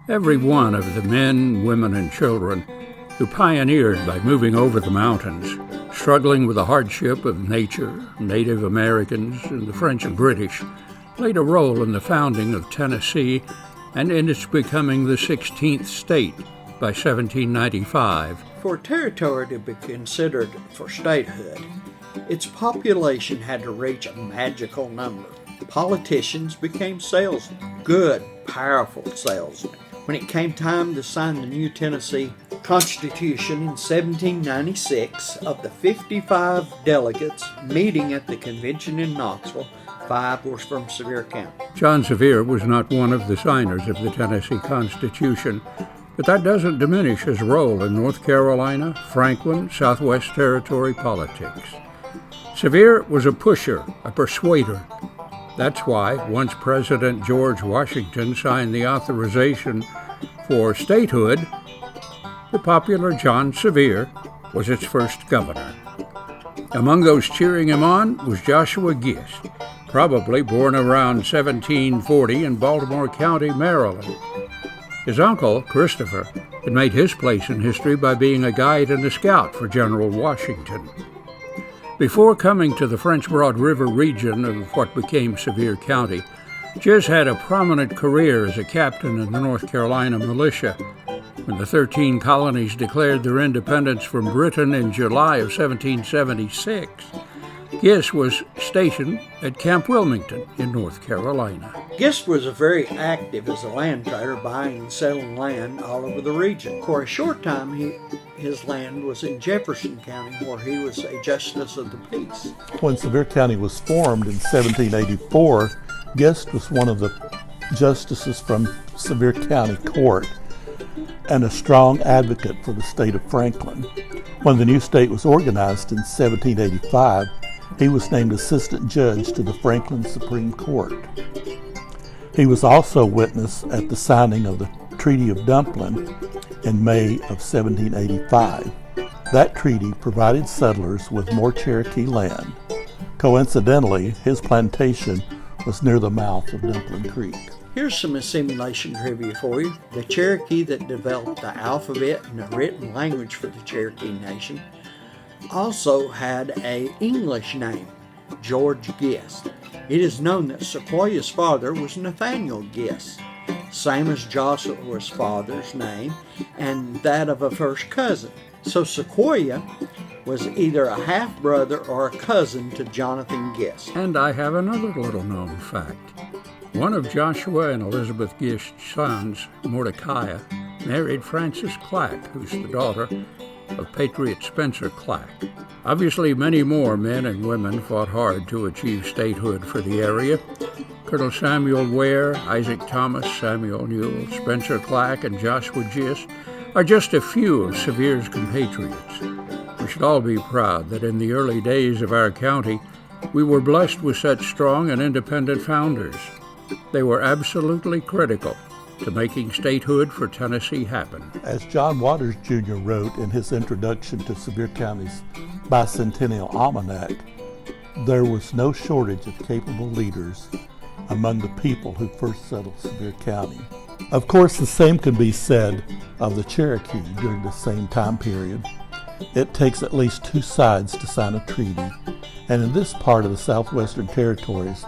Every one of the men, women, and children who pioneered by moving over the mountains, struggling with the hardship of nature, Native Americans, and the French and British, played a role in the founding of Tennessee and in its becoming the 16th state by 1795. For a territory to be considered for statehood, its population had to reach a magical number. Politicians became salesmen, good, powerful salesmen. When it came time to sign the new Tennessee Constitution in 1796, of the 55 delegates meeting at the convention in Knoxville, 5 were from Sevier County. John Sevier was not one of the signers of the Tennessee Constitution, but that doesn't diminish his role in North Carolina, Franklin, Southwest Territory politics. Sevier was a pusher, a persuader. That's why, once President George Washington signed the authorization for statehood, the popular John Sevier was its first governor. Among those cheering him on was Joshua Gist, probably born around 1740 in Baltimore County, Maryland. His uncle, Christopher, had made his place in history by being a guide and a scout for General Washington. Before coming to the French Broad River region of what became Sevier County, Gist had a prominent career as a captain in the North Carolina militia. When the 13 colonies declared their independence from Britain in July of 1776, Gist was stationed at Camp Wilmington in North Carolina. Gist was very active as a land trader, buying and selling land all over the region. For a short time, his land was in Jefferson County, where he was a justice of the peace. When Sevier County was formed in 1784, Gist was one of the justices from Sevier County Court and a strong advocate for the state of Franklin. When the new state was organized in 1785, he was named assistant judge to the Franklin Supreme Court. He was also witness at the signing of the Treaty of Dumplin in May of 1785. That treaty provided settlers with more Cherokee land. Coincidentally, his plantation was near the mouth of Dumplin Creek. Here's some assimilation trivia for you. The Cherokee that developed the alphabet and the written language for the Cherokee Nation also had an English name, George Gist. It is known that Sequoia's father was Nathaniel Gist, same as Joshua's father's name and that of a first cousin. So Sequoia was either a half-brother or a cousin to Jonathan Gist. And I have another little known fact. One of Joshua and Elizabeth Gist's sons, Mordecai, married Frances Clack, who's the daughter of Patriot Spencer Clack. Obviously, many more men and women fought hard to achieve statehood for the area. Colonel Samuel Ware, Isaac Thomas, Samuel Newell, Spencer Clack, and Joshua Gist are just a few of Sevier's compatriots. We should all be proud that in the early days of our county, we were blessed with such strong and independent founders. They were absolutely critical to making statehood for Tennessee happen. As John Waters Jr. wrote in his introduction to Sevier County's Bicentennial Almanac, there was no shortage of capable leaders among the people who first settled Sevier County. Of course, the same can be said of the Cherokee during the same time period. It takes at least two sides to sign a treaty, and in this part of the Southwestern Territories,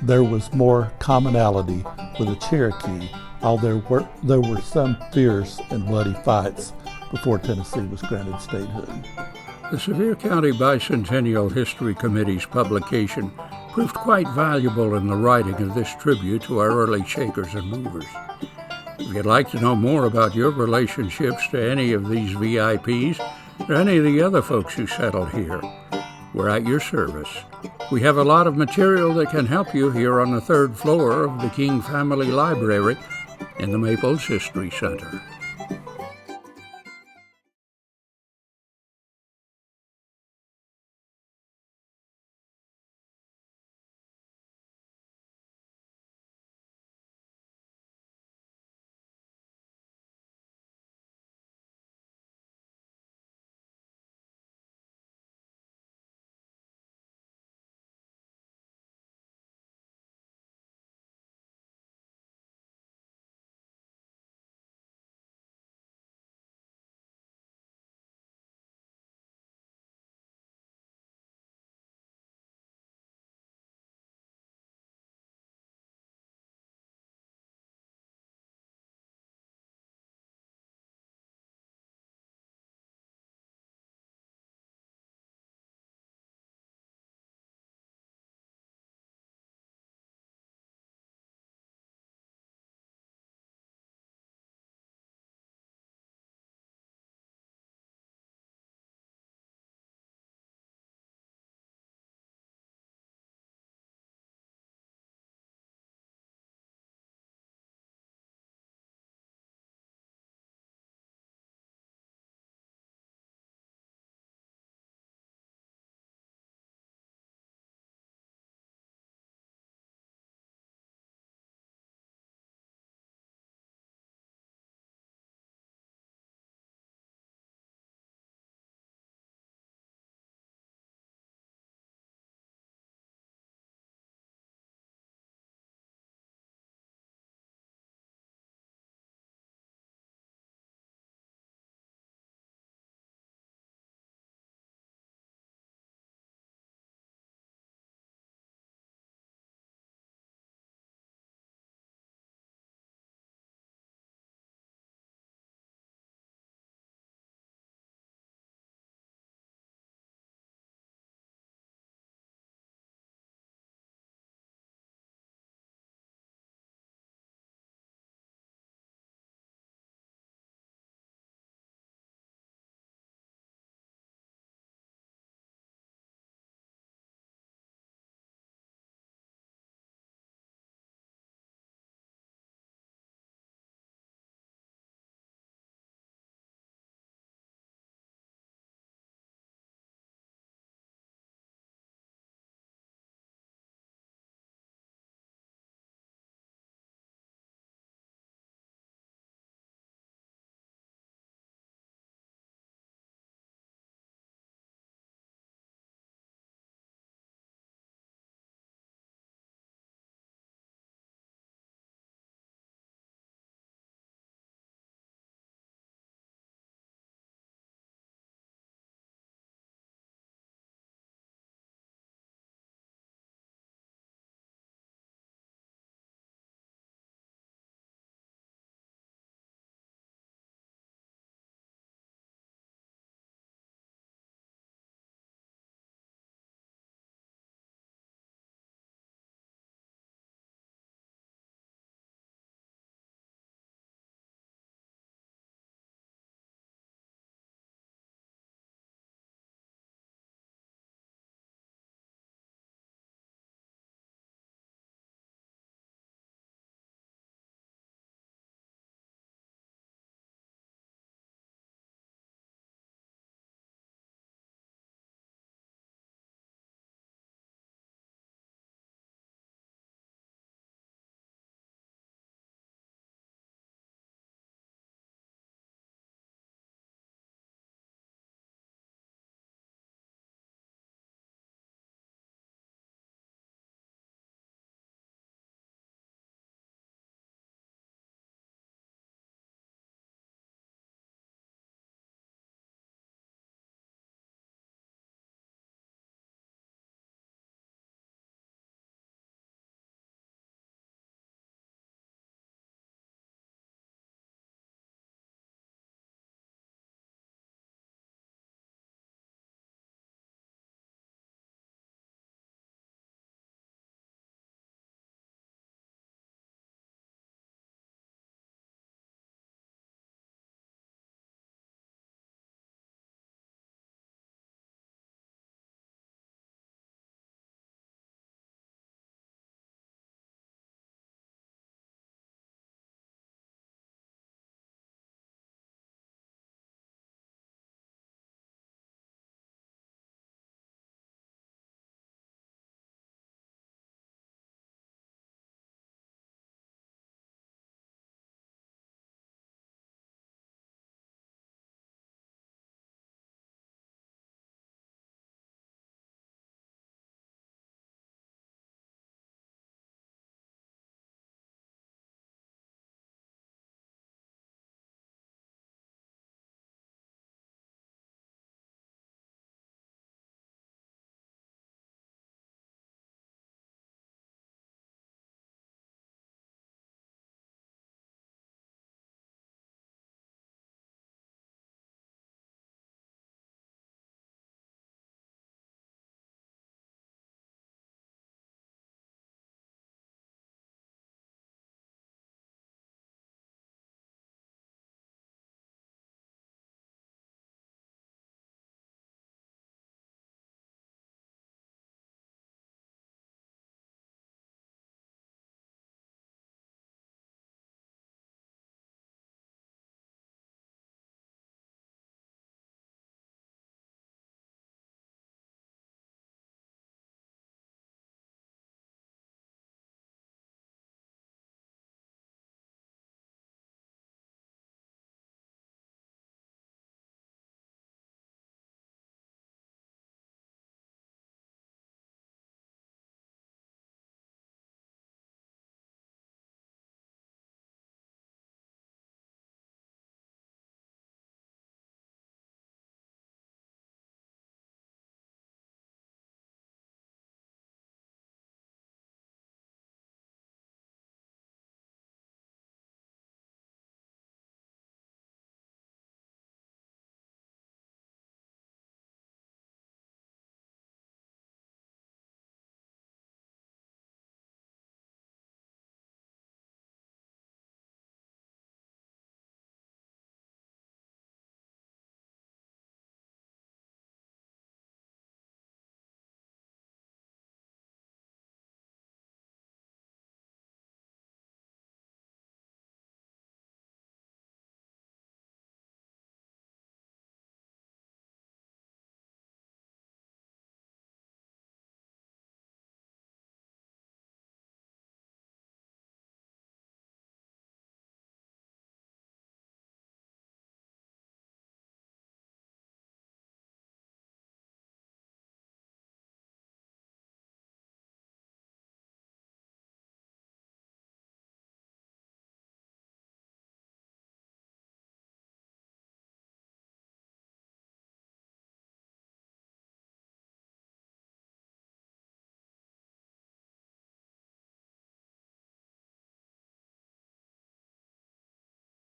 there was more commonality with the Cherokee, although there were some fierce and bloody fights before Tennessee was granted statehood. The Sevier County Bicentennial History Committee's publication proved quite valuable in the writing of this tribute to our early Shakers and Movers. If you'd like to know more about your relationships to any of these VIPs or any of the other folks who settled here, we're at your service. We have a lot of material that can help you here on the third floor of the King Family Library in the Maples History Center.